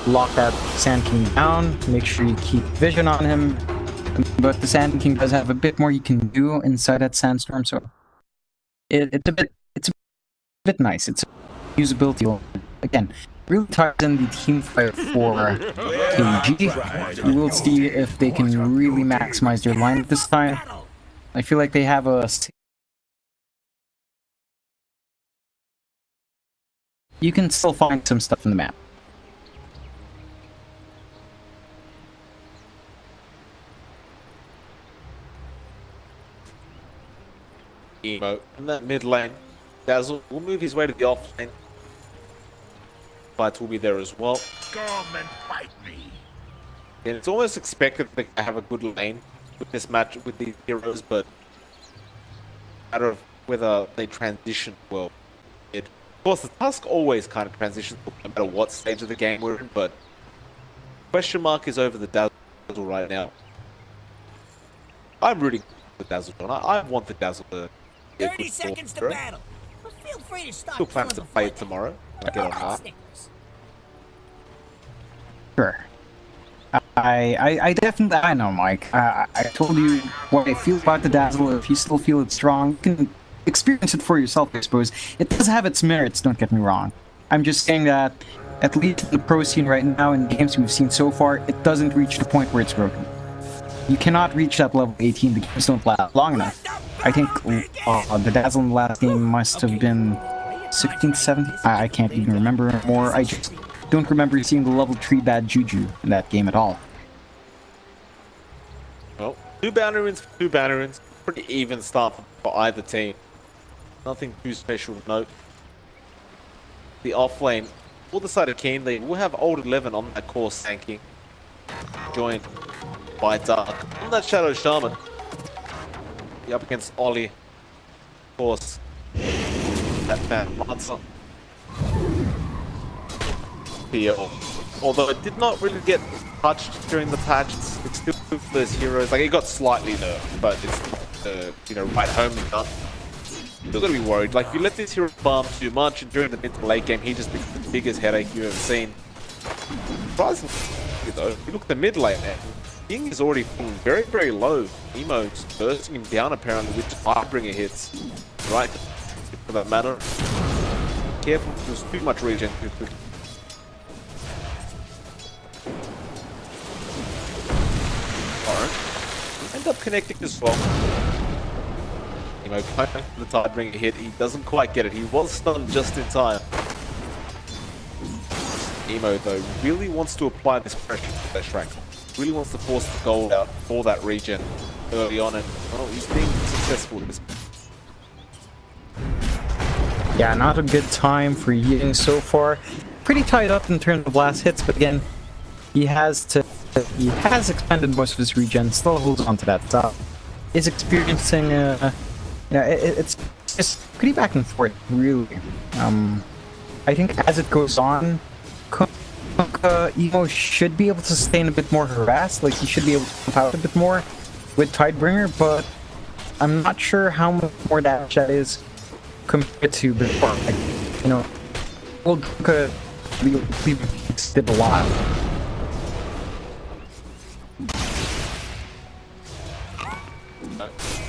lock that Sand King down. Make sure you keep vision on him. But the Sand King does have a bit more you can do inside that sandstorm, so it's a bit nice. It's usability again. Really ties in the team fight for KG. We'll see if they can really maximize their line this time. I feel like they have a... You can still find some stuff in the map. Emo in that mid lane. Dazzle will move his way to the off lane. Fights will be there as well. Come and fight me. And it's almost expected that they have a good lane with this match with these heroes, but matter of whether they transition well. Of course, the Tusk always kind of transitions no matter what stage of the game we're in, but question mark is over the Dazzle right now. I'm rooting for the Dazzle, John. I want the Dazzle to 30 seconds to battle. But feel free to stop. Still plans to play it tomorrow. I get on that. Sure. I definitely, I know, Mike. I told you what I feel about the Dazzle. If you still feel it's strong, you can experience it for yourself, I suppose. It does have its merits, don't get me wrong. I'm just saying that, at least in the pro scene right now, in the games we've seen so far, it doesn't reach the point where it's broken. You cannot reach that level 18, the games don't last long enough. I think the Dazzle in the last game must have been 16, 17? I can't even remember anymore. I just don't remember seeing the level 3 bad juju in that game at all. Well, 2 banner wins for 2 banner wins. Pretty even start for either team. Nothing too special to note. The off lane, for the side of Keen, they will have old 11 on that core Sanking. Joined by Dark on that Shadow Shaman. Be up against Ollie. Of course, that man Lancer. PL. Although it did not really get touched during the patch, it's still good for those heroes. Like, it got slightly nerfed, but it's, you know, right home enough. Still gotta be worried. Like, if you let this hero farm too much, and during the mid to late game, he just becomes the biggest headache you've ever seen. Surprisingly, though, if you look at the mid lane there, King is already falling very, very low. Emo's bursting him down apparently with Firebringer hits. Right, for that matter. Careful, there's too much regen. Alright. End up connecting as well. Emo going for the Tidebringer hit. He doesn't quite get it. He was stunned just in time. Emo, though, really wants to apply this pressure to that Shrek. Really wants to force the gold out for that regen early on, and well, he's being successful at this. Yeah, not a good time for Ying so far. Pretty tied up in terms of last hits, but again, he has expended most of his regen, still holds on to that top. Is experiencing, it's just pretty back and forth, really. I think as it goes on, Emo should be able to sustain a bit more harass, like he should be able to pump out a bit more with Tidebringer, but I'm not sure how much more damage that is compared to before. Like, you know, old did a lot.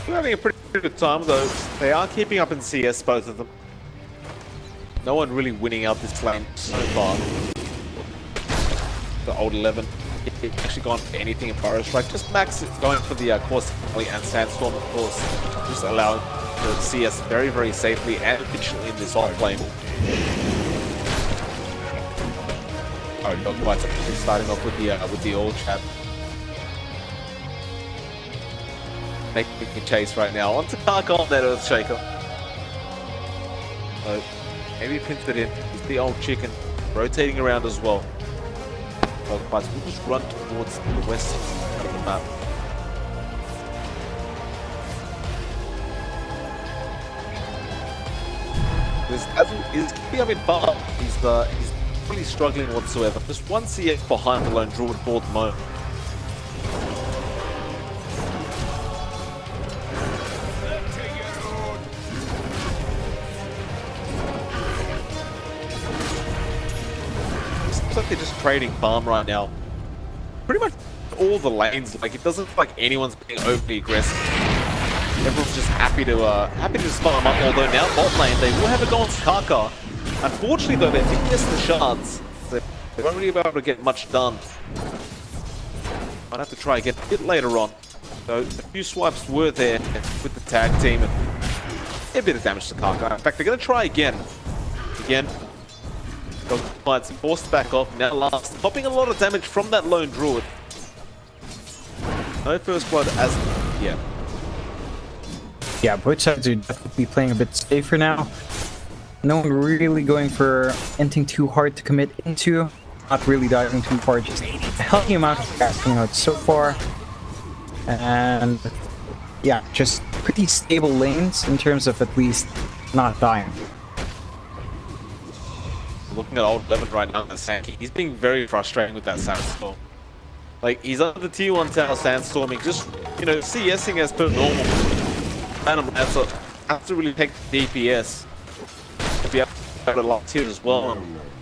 We're having a pretty good time though. They are keeping up in CS, both of them. No one really winning out this lane so far. The old 11, it actually gone for anything in Pyro Strike. Just Max is going for the course and Sandstorm, of course, just allowing the CS very, very safely and efficiently in this off lane. Oh, not quite starting off with the old chat. Making a chase right now onto Karkon, that Earthshaker. So maybe pins it in. He's the old chicken, rotating around as well. But we'll just run towards the west of the map. This is keeping him bar. He's really struggling whatsoever. Just one CX behind the lone Druid for the moment. Looks like they're just trading farm right now. Pretty much all the lanes, like it doesn't look like anyone's being overly aggressive. Everyone's just happy to spot them up, although now bot lane, they will have a go on Kaka. Unfortunately though, they did miss the shards. So they won't really be able to get much done. Might have to try again a bit later on. So a few swipes were there with the tag team and a bit of damage to Kaka. In fact, they're going to try again. Dogfights forced back off, now last, popping a lot of damage from that lone druid. No first blood as yeah. Yeah, both sides are definitely playing a bit safer now. No one really going for anything too hard to commit into. Not really diving too far, just a healthy amount of casting out so far. And yeah, just pretty stable lanes in terms of at least not dying. Looking at old 11 right now in the Sankey, he's being very frustrating with that Sandstorm. Like, he's under the tier 1 tower Sandstorming, just, you know, CSing as per normal. Phantom Lancer has to really take the DPS to be able to lock tier as well.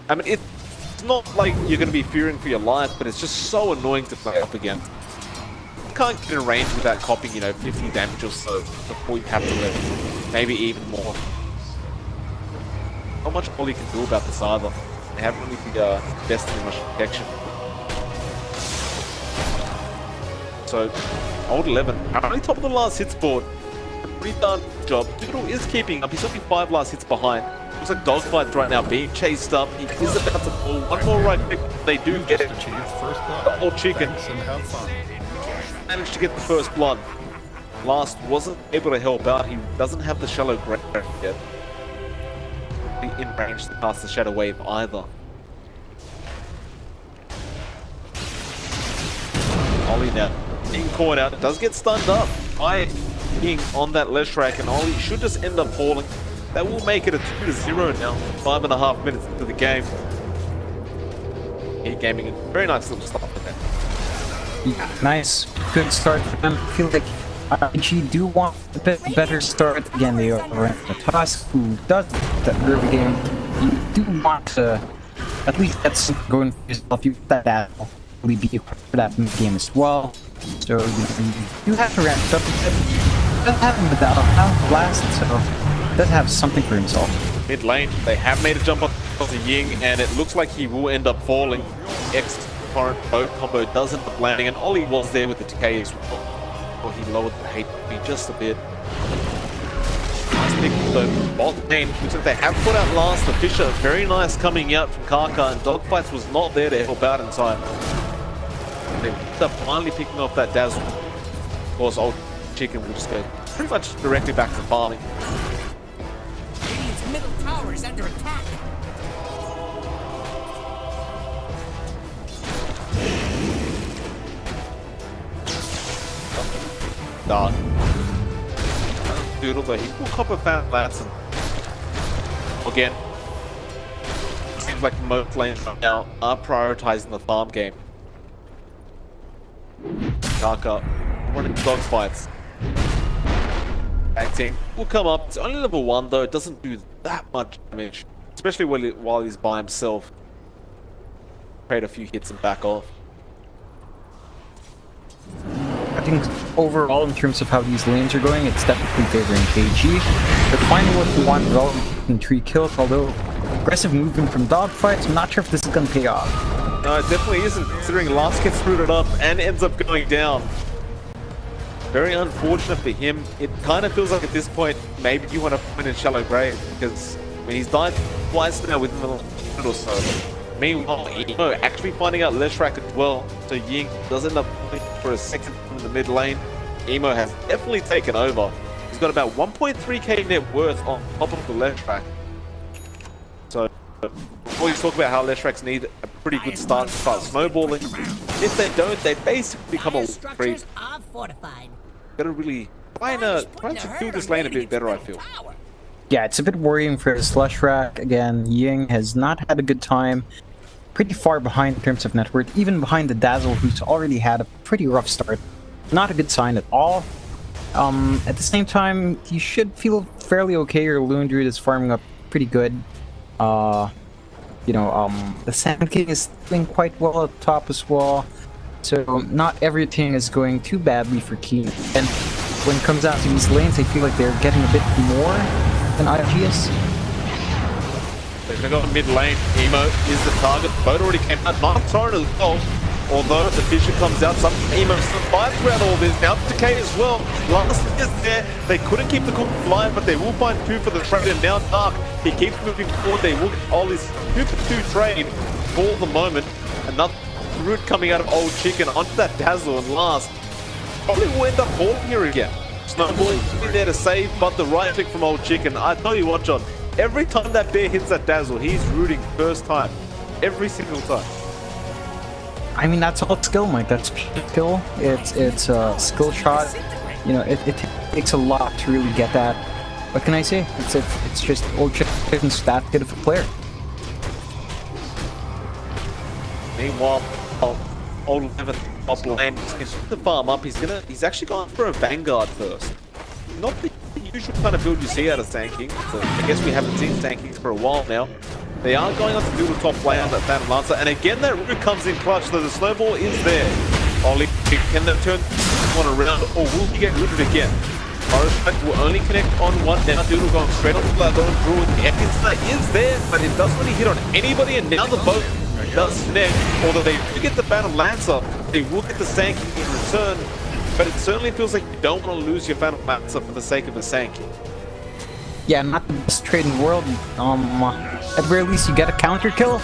I mean, it's not like you're going to be fearing for your life, but it's just so annoying to play up against. You can't get in range without copying, you know, 50 damage or so before you have to live. Maybe even more. Not much all you can do about this either. They haven't really invested in much protection. So, old 11, currently top of the last hits board. A pretty darn good job. Doodle is keeping up. He's only 5 last hits behind. Looks like Dogfight right now being chased up. He is about to fall. One more right click. They do get it. Or chicken. Managed to get the first blood. Last wasn't able to help out. He doesn't have the shallow grave yet. In range to pass the Shadow Wave either. Ollie now being caught out, does get stunned up by being on that Leshrac, and Ollie should just end up falling. That will make it a 2-0 now, 5.5 minutes into the game. Gaming, very nice little start for them. Yeah, nice, good start for them. I feel like Taichi do want a bit better start. Again, they are the Tusk, who does that early game. You do want to at least get something going for yourself. You that will really be equipped for that mid game as well. So you have to ramp it up a bit. Doesn't have him without a blast, so does have something for himself. Mid lane, they have made a jump on the Ying, and it looks like he will end up falling. X current boat combo does end up landing, and Ollie was there with the decay as well. He lowered the HP just a bit. Nice pick though. Bot lane, looks like they have put out last. The Fisher, very nice coming out from Kaka, and Dogfights was not there to help out in time. They ended up finally picking off that Dazzle. Of course, old chicken will just go pretty much directly back to farming. Radiant's middle tower is under attack. Dark. Doodle, but he will copper fan Lanson. Again, seems like most lanes right now are prioritizing the farm game. Kaka running dogfights. Acting will come up. It's only level 1 though. It doesn't do that much damage, especially while he's by himself. Trade a few hits and back off. I think overall, in terms of how these lanes are going, it's definitely favoring KG. They're finding what they want well in 3 kills, although aggressive movement from Dogfights, I'm not sure if this is going to pay off. No, it definitely isn't, considering Last gets rooted up and ends up going down. Very unfortunate for him. It kind of feels like at this point, maybe you want to put in Shallow Grave, because I mean, he's died twice now within the last minute or so. Meanwhile, EHOME actually finding out Leshrac as well, so Ying does end up pulling for a second in the mid lane. EHOME has definitely taken over. He's got about 1.3k net worth on top of the Leshrac. So, before you talk about how Leshracs need a pretty good start to start snowballing, if they don't, they basically become a creep. Gotta really try and secure this lane a bit better, I feel. Yeah, it's a bit worrying for this Leshrac. Again, Ying has not had a good time. Pretty far behind in terms of net worth, even behind the Dazzle, who's already had a pretty rough start. Not a good sign at all. At the same time, you should feel fairly okay. Your Loon Druid is farming up pretty good. The Sand King is doing quite well at the top as well. So not everything is going too badly for Keen. And when it comes down to these lanes, I feel like they're getting a bit more than IGS. They're going to go mid lane. Emo is the target. Boat already came out. Not Torrent as well. Although the Vici comes out, some Emo survives throughout all this. Now Decay as well. Last is there. They couldn't keep the cook alive, but they will find 2 for the trade. And now Dark, he keeps moving forward. They will get all this 2 for 2 trade for the moment. Another route coming out of Old Chicken onto that Dazzle, and last probably will end up falling here again. Snowball is there to save, but the right click from Old Chicken. I tell you what, John, every time that bear hits that Dazzle, he's rooting first time. Every single time. I mean, that's all skill, Mike. That's skill. It's a skill shot. It takes a lot to really get that. What can I say? It's just Old Chicken's that good of a player. Meanwhile, Old 11 top lane is to farm up. He's actually gone for a Vanguard first. Not the usual kind of build you see out of Sand King. So I guess we haven't seen Sand Kings for a while now. They are going on to do the top lane on that Phantom Lancer, and again that root comes in clutch, so the snowball is there. Ollie, can they turn one around, or will he get rooted again? Orospike will only connect on one now. Doodle going straight onto the lone Druid. The Epic is there, but it doesn't really hit on anybody, and now the boat does snap. Although they do get the Phantom Lancer, they will get the Sand King in return, but it certainly feels like you don't want to lose your Phantom Lancer for the sake of the Sand King. Yeah, not the best trade in the world. At the very least, you get a counter kill,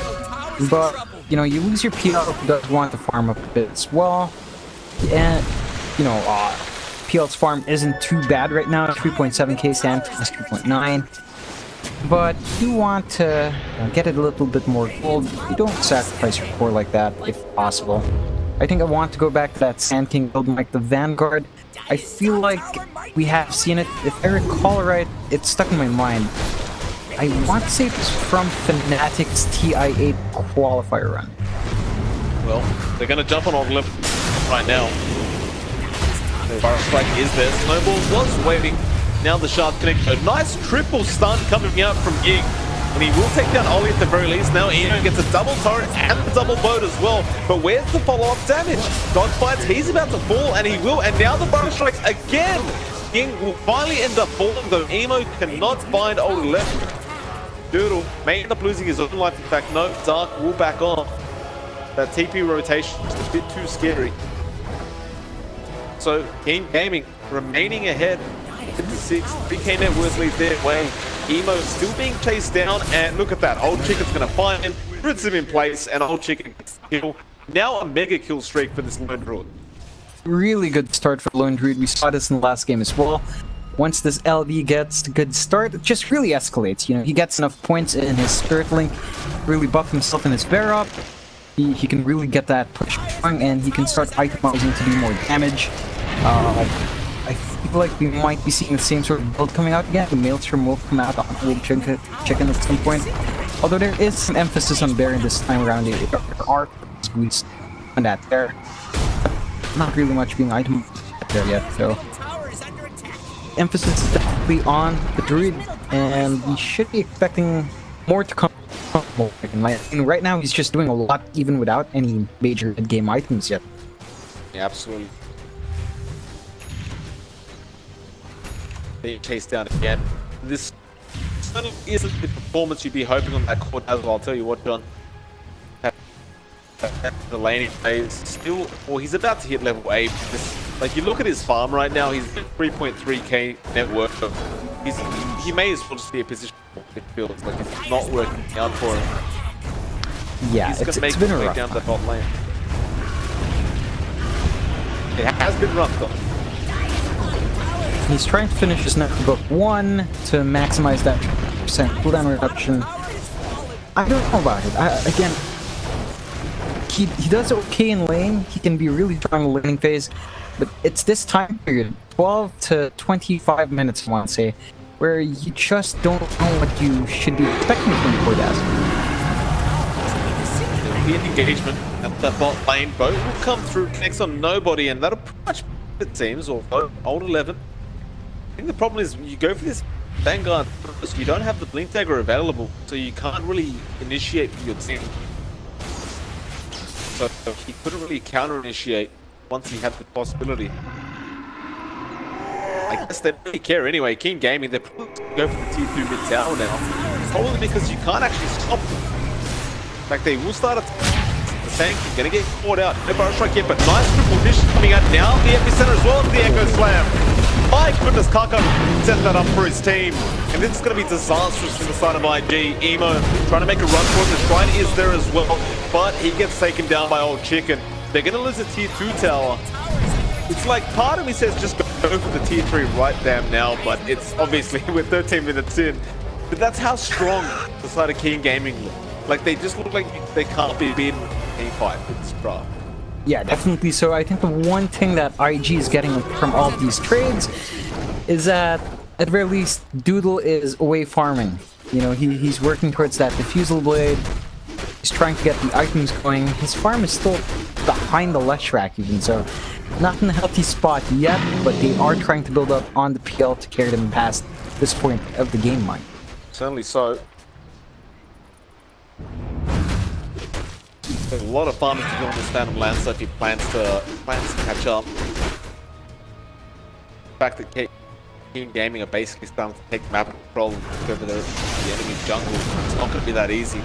but you lose your PL if you does want to farm up a bit as well. And PL's farm isn't too bad right now. 3.7k, Sand is 2.9. But you want to get it a little bit more gold. You don't sacrifice your core like that if possible. I think I want to go back to that Sand King build like the Vanguard. I feel like we have seen it. If I recall right, it's stuck in my mind. I want to say it was from Fnatic's TI8 qualifier run. Well, they're going to jump on Old 11 right now. The Barrel Strike is there. Snowball was waiting. Now the Shard connect. A nice triple stun coming out from Ying. And he will take down Ollie at the very least. Now Ian gets a double turret and a double boat as well. But where's the follow-up damage? Dogfights, he's about to fall, and he will. And now the Barrel Strike again. Ying will finally end up falling, though Emo cannot find Old 11. Doodle may end up losing his own life. In fact, no, Dark will back off. That TP rotation is a bit too scary. So, Gaming remaining ahead. 56, 3k net worth leads their way. Emo still being chased down, and look at that. Old Chicken's going to find him, roots him in place, and Old Chicken gets the kill. Now a mega kill streak for this Lone Druid. Really good start for Lone Druid. We saw this in the last game as well. Once this LD gets a good start, it just really escalates. He gets enough points in his Spirit Link, really buff himself in his Bear Up. He can really get that push going, and he can start itemizing to do more damage. I feel like we might be seeing the same sort of build coming out again. The Maelstrom will come out on Old Chicken at some point. Although there is some emphasis on Baron this time around. There are squeezed on that there. Not really much being itemized there yet, so emphasis is definitely on the Druid, and we should be expecting more to come. Right now he's just doing a lot even without any major mid-game items yet. Yeah, absolutely. Being chased down again. This certainly isn't the performance you'd be hoping on that core Dazzle. I'll tell you what, John. The laning phase still, well, he's about to hit level 8. Like, you look at his farm right now, he's 3.3k net worth. He may as well just be a position. It feels like it's not working out for him. Yeah, he's it's been a rough down the bot lane. It has been rough though. He's trying to finish his net book 1 to maximize that percent cooldown reduction. I don't know about it. Again, he does okay in lane. He can be really strong in the laning phase, but it's this time period, 12 to 25 minutes, I want to say, where you just don't know what you should be expecting from your core Dazzle. There'll be an engagement at the bot lane. Boat will come through, connects on nobody, and that'll pretty much, it seems, or Old 11. I think the problem is you go for this Vanguard, you don't have the blink dagger available, so you can't really initiate for your team. So he couldn't really counter-initiate once he had the possibility. I guess they don't really care anyway. King Gaming, they're probably going to go for the T2 mid tower now. Probably because you can't actually stop them. Like, they will start the tank, you're going to get caught out. No barrage strike yet, but nice triple vision coming out now. The epicenter as well, the Echo Slam. My goodness, Kaka set that up for his team. And this is going to be disastrous from the side of IG. Emo trying to make a run for it. The Shrine is there as well, but he gets taken down by Old Chicken. They're going to lose a tier 2 tower. It's like, part of me says just go for the tier 3 right damn now, but it's obviously we're 13 minutes in. But that's how strong the side of King Gaming look. Like, they just look like they can't be beaten in a fight with this draft. Yeah, definitely. So I think the one thing that IG is getting from all of these trades is that, at the very least, Doodle is away farming. You know, he's working towards that diffusal blade. He's trying to get the items going. His farm is still behind the Leshrac even, so not in a healthy spot yet, but they are trying to build up on the PL to carry them past this point of the game line. Certainly so. There's a lot of farmers to do on this Phantom Lancer if he plans to catch up. The fact that King Gaming are basically starting to take map control over the enemy's jungle, it's not going to be that easy.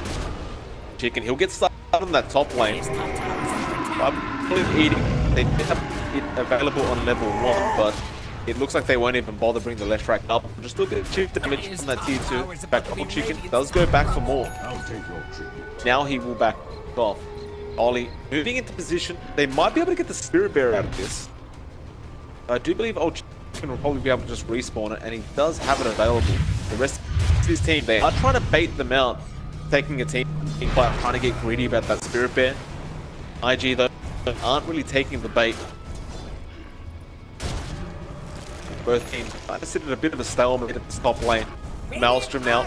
Chicken, he'll get started on that top lane. I believe eating, they have it available on level 1, but it looks like they won't even bother bringing the left rack up. Just look at chip damage on that tier 2. In fact, Old Chicken does go back for more. Now he will back off. Ollie moving into position. They might be able to get the Spirit Bearer out of this. I do believe Old Chicken will probably be able to just respawn it, and he does have it available. The rest of his team, they are trying to bait them out, taking a team fight, trying to get greedy about that Spirit Bear. IG, though, aren't really taking the bait. Both teams trying to sit at a bit of a stalemate at the top lane. Maelstrom now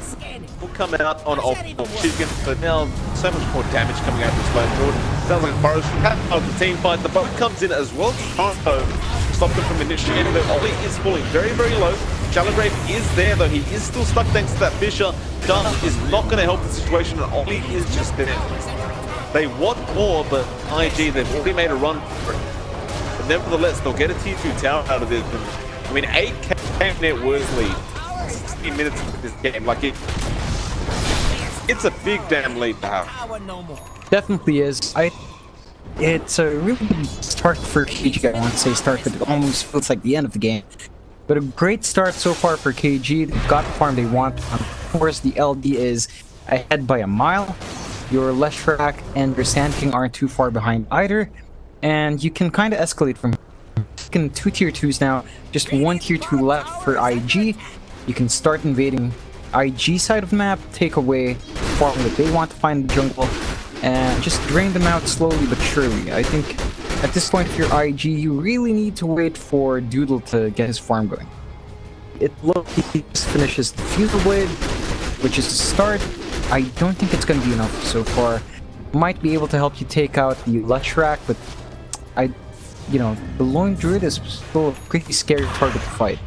will come out on Old Chicken, but now so much more damage coming out of this lane. Jordan sounds like Burrows of the team fight. The boat comes in as well. Toronto stopped them from initiating, but Ollie is falling very, very low. Shallowgrave is there, though he is still stuck thanks to that Fisher. Gun is not going to help the situation, and Ollie is just there. They want more, but IG, they've already made a run for it. But nevertheless, they'll get a tier 2 tower out of this. I mean, 8k net worth lead. 60 minutes into this game, like it's a big damn lead to have. Definitely is. It's a really good start for KG. I want to say start, but it almost feels like the end of the game. But a great start so far for KG. They've got the farm they want. Of course, the LD is ahead by a mile. Your Leshrac and your Sand King aren't too far behind either, and you can kind of escalate from here. You can 2 tier 2s now, just 1 tier 2 left for IG. You can start invading IG side of the map, take away the farm that they want to find in the jungle, and just drain them out slowly but surely. I think at this point, if you're IG, you really need to wait for Doodle to get his farm going. It looks like he just finishes the Fusel Blade, which is the start. I don't think it's going to be enough so far. Might be able to help you take out the Leshrac, but you know, the Lone Druid is still a pretty scary target to fight.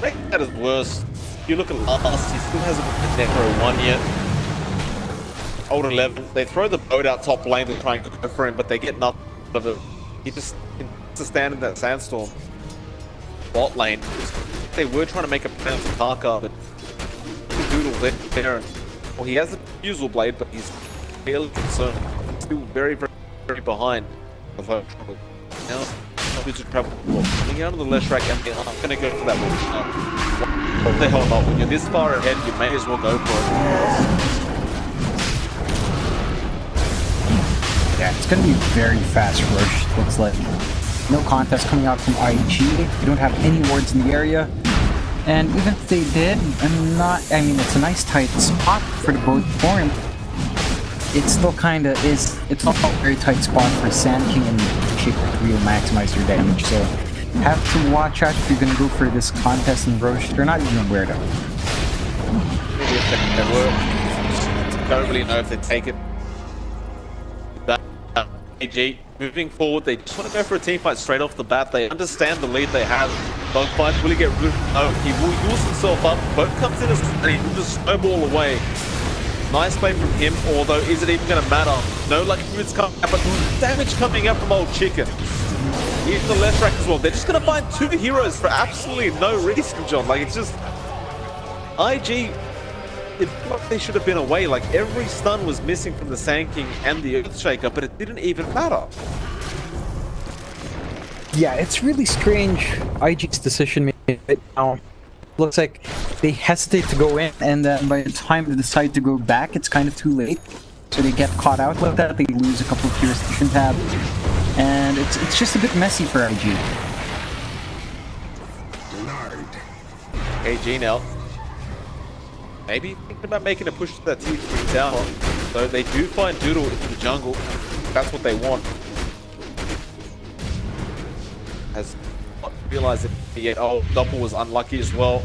I think that is worse. If you look at last, he still hasn't been Necro 1 yet. Old 11, they throw the boat out top lane to try and go for him, but they get nothing of it. He just has to stand in that sandstorm. Bot lane, they were trying to make a plan for Tarkar, but Doodle there, and well, he has a Fusel Blade, but he's fairly concerned. Still very, very, very behind. Now, Wizard travel coming out of the Leshrac, and they're not going to go for that one. What the hell not? When you're this far ahead, you may as well go for it. Yeah, it's going to be a very fast rush. Looks like no contest coming out from IG. They don't have any wards in the area. And even if they did, I mean, it's a nice tight spot for the boat form. It still kind of is, it's not a very tight spot for Sand King and Chick to really maximize your damage. So have to watch out if you're going to go for this contest in Roche. They're not even aware though. Maybe if they were. Don't really know if they take it. That AG moving forward. They just want to go for a team fight straight off the bat. They understand the lead they have. Dogfight, will he get rooted? No, he will use himself up. Boat comes in and he will just snowball away. Nice play from him, although is it even going to matter? No lucky roots coming out, but damage coming out from old Chicken. Here's the left rack as well. They're just going to find two heroes for absolutely no reason, John. Like, it's just... IG... It felt like they should have been away. Like, every stun was missing from the Sand King and the Earthshaker, but it didn't even matter. Yeah, it's really strange, IG's decision making right now. Looks like they hesitate to go in, and then by the time they decide to go back, it's kind of too late. So they get caught out like that, they lose a couple of heroes they shouldn't have. And it's just a bit messy for IG. AG now. Maybe thinking about making a push to that T3 tower. So they do find Doodle in the jungle. That's what they want. Has not realized it yet. Oh, Doppel was unlucky as well.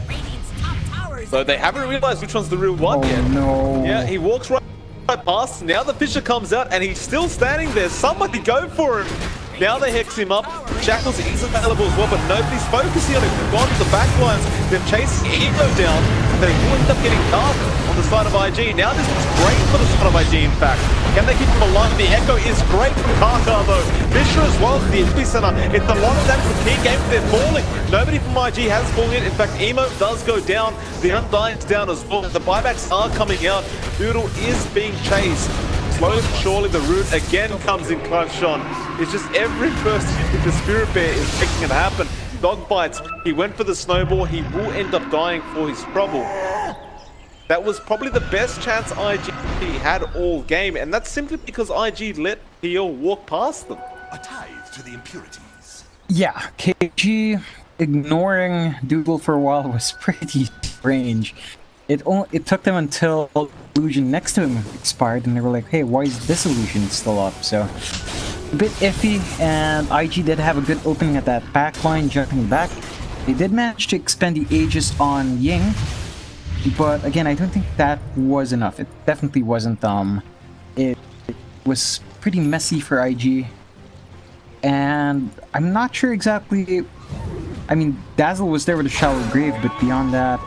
So they haven't realized which one's the real one yet. No. Yeah, he walks right past. Now the Fisher comes out and he's still standing there. Somebody go for him. Now they hex him up. Shackles is available as well, but nobody's focusing on it. They've gone to the back lines. They're chasing Ego down. They will end up getting dark on the side of IG. Now this looks great for the side of IG, in fact. Can they keep him alive? The Echo is great from Kaka, though. Fisher as well, the epicenter. It's a lot of damage from King Game. They're falling. Nobody from IG has fallen yet. In fact, Emo does go down. The Undying's down as well. The buybacks are coming out. Doodle is being chased. Slowly but surely, the root again comes in clutch on. It's just every first hit with the Spirit Bear is making it happen. Dog bites. He went for the snowball. He will end up dying for his trouble. That was probably the best chance IG had all game, and that's simply because IG let PL walk past them. A tithe to the impurities. Yeah, KG ignoring Doodle for a while was pretty strange. It took them until the illusion next to him expired, and they were like, hey, why is this illusion still up? So, a bit iffy, and IG did have a good opening at that back line, jumping back. They did manage to expend the Aegis on Ying, but again, I don't think that was enough. It definitely wasn't. It was pretty messy for IG, and I'm not sure exactly. I mean, Dazzle was there with a shallow grave, but beyond that,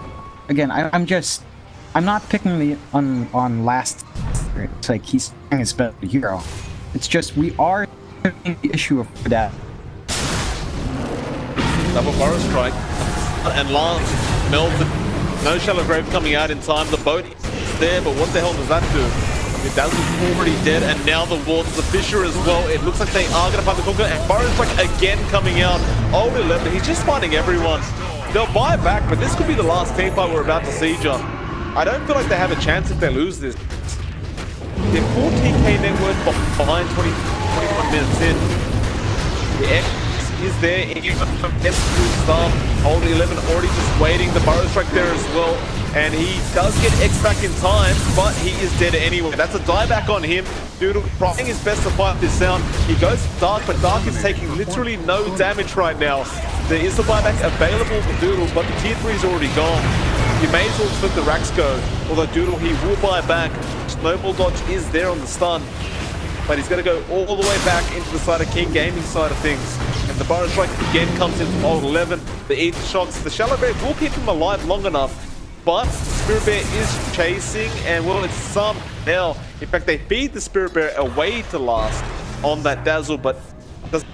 again, I'm not picking the on last. It's like he's his best hero. It's just we are taking the issue of that. Double Burrow Strike and Lance melted. No shallow grave coming out in time. The boat is there, but what the hell does that do? The Dazzle's already dead, and now the Wards, the Fisher as well. It looks like they are going to find the Conquer, and Burrow Strike again coming out. Old 11, he's just finding everyone. They'll buy back, but this could be the last team fight we're about to see, John. I don't feel like they have a chance if they lose this. They're 14k net worth behind 21 minutes in. The X is there. Old 11 already just waiting. The Burrow Strike there as well. And he does get X back in time, but he is dead anyway. That's a dieback on him. Doodle trying his best to fight this down. He goes Dark, but Dark is taking literally no damage right now. There is a buyback available for Doodle, but the tier 3 is already gone. You may as well just let the racks go. Although Doodle, he will buy back. Snowball dodge is there on the stun, but he's going to go all the way back into the side of King Gaming side of things. And the Burrow Strike again comes in from Old 11. The Ether Shocks, the Shallow Bear will keep him alive long enough, but Spirit Bear is chasing, and well, it's some now. In fact, they feed the Spirit Bear away to last on that Dazzle, but does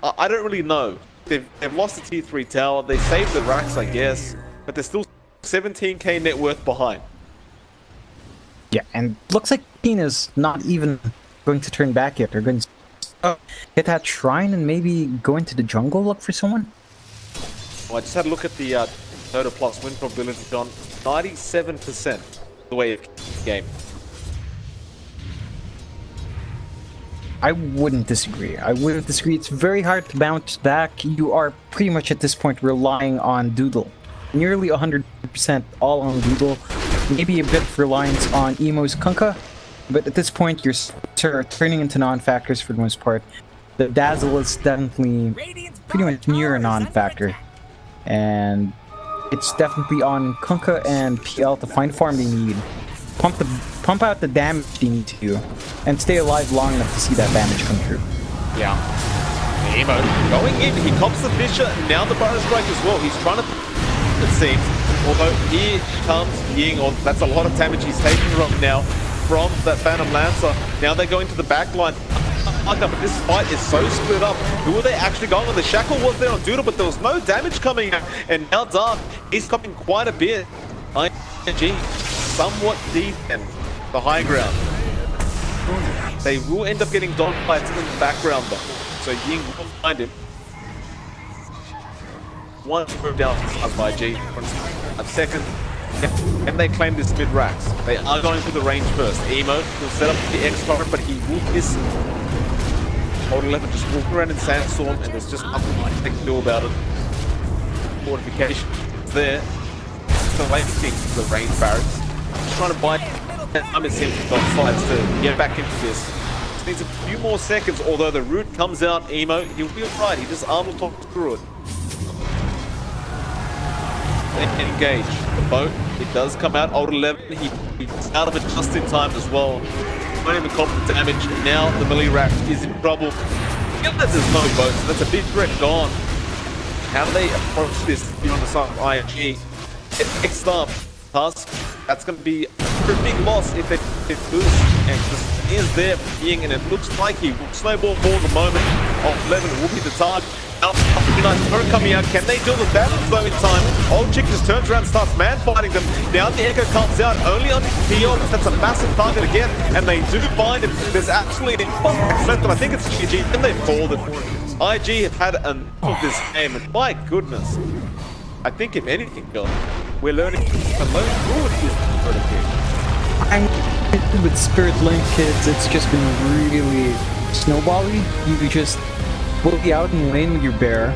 I don't really know. They've lost the tier 3 tower. They saved the racks, I guess, but they're still 17k net worth behind. Yeah, and looks like Tina's not even going to turn back yet. They're going to hit that shrine and maybe go into the jungle, look for someone. Well, I just had a look at the Dota Plus win probability, John. 97% the way of game. I wouldn't disagree. It's very hard to bounce back. You are pretty much at this point relying on Doodle. Nearly 100% all on Doodle. Maybe a bit of reliance on Emo's Kunkka, but at this point you're turning into non-factors for the most part. The Dazzle is definitely pretty much near a non-factor, and it's definitely on Kunkka and PL to find farm they need. pump out the damage they need to, and stay alive long enough to see that damage come through. Yeah. Emo going in, he cops the Fisher, now the Burrow Strike as well. He's trying to, it seems, although here comes Ying, or that's a lot of damage he's taking from now from that Phantom Lancer. Now they're going to the back line. But this fight is so split up. Who are they actually going with? The Shackle was there on Doodle, but there was no damage coming out. And now Dark is coming quite a bit. ING somewhat deep in the high ground. They will end up getting dog fights in the background though. So Ying will find him. One move down by G. A second. And they claim this mid racks. They are going for the range first. Emo will set up the X turret, but he will miss. Old 11 just walking around in Sandstorm, and there's just nothing they can do about it. Fortification is there. So waiting for the range barracks. Just trying to buy time as him dog fights to get back into this. Just needs a few more seconds, although the root comes out, Emo, he'll be alright, he just arm will talk through it. Then engage. The boat, it does come out, Old 11, he's out of it just in time as well. Not even cop the damage, now the melee rack is in trouble. Yeah, there's no boat, so that's a big threat gone. How do they approach this beyond the side of ING? Next up, Tusk, that's going to be a big loss if they lose. And just is there being, and it looks like he will snowball for the moment. Of 11 will be the target. Now, Nice coming out. Can they deal with damage though in time? Old Chick just turns around and starts man fighting them. Now the Echo comes out only on DPL. That's a massive target again, and they do find him. There's absolutely left, and I think it's GG, and they called it. IG have had enough of this game, and my goodness, I think if anything, we're learning good is I with Spirit Link kids, it's just been really snowbally. You just will be out and lane with your bear,